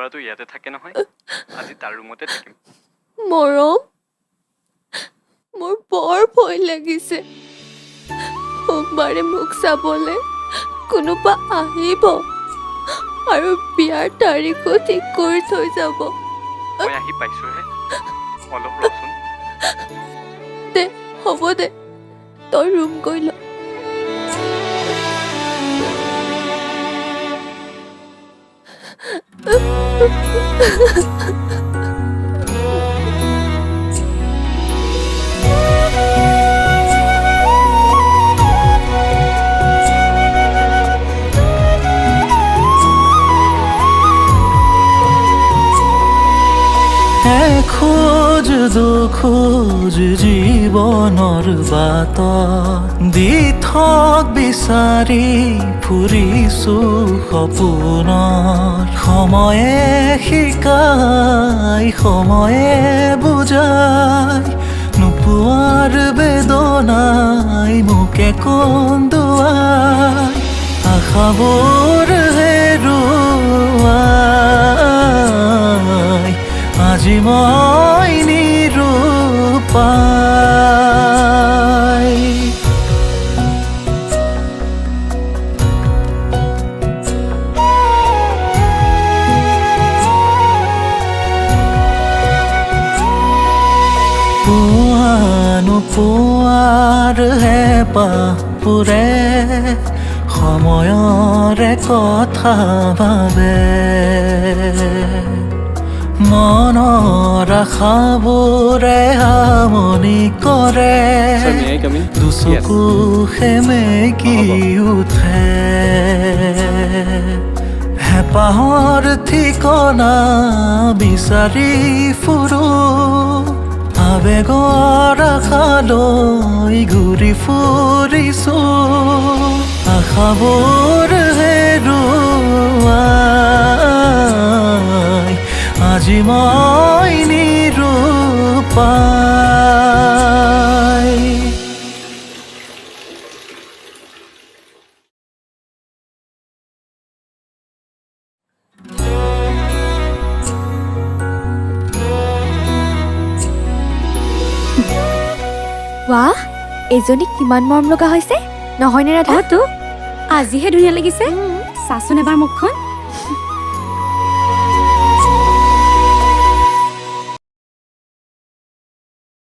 ল'ৰাটো ইয়াতে থাকে নহয়, আজি তাৰ ৰুমতে থাকিম। মৰম, মোৰ বৰ ভয় লাগিছে। সোমবাৰে মোক চাবলৈ কোনোবা আহিব আৰু বিয়াৰ তাৰিখো ঠিক কৰি থৈ যাব। মই আহি পাইছোহে, অলপ ৰচোন। দে হ'ব দে, তই ৰুম গৈ ল। খোজ দুখোজ জীৱনৰ বাট দি থক বিচাৰি ফুৰিছো সপোনৰ। সময়ে শিকাই সময়ে বুজাই নোপোৱাৰ বেদনাই মোকে কন্দুৱাই। আশাবোৰ হেৰুৱাই আজি মই নিৰুপায়। পোৱা নোপোৱাৰ হেঁপাহবোৰে সময়ৰে কথা ভাবে। মনৰ আশাবোৰে আমনি কৰে, দুচকু সেমেকি উঠে। হেঁপাহৰ ঠিকনা বিচাৰি ফুৰো, আবেগৰ আশালৈ ঘূৰি ফুৰিছো। আশাবোৰ হেৰুৱাই আজি মই নিৰুপায়। বাহ, এজনী কিমান মৰম লগা হৈছে নহয়নে ৰাধা? আজিহে ধুনীয়া লাগিছে, চাচোন এবাৰ মুখখন।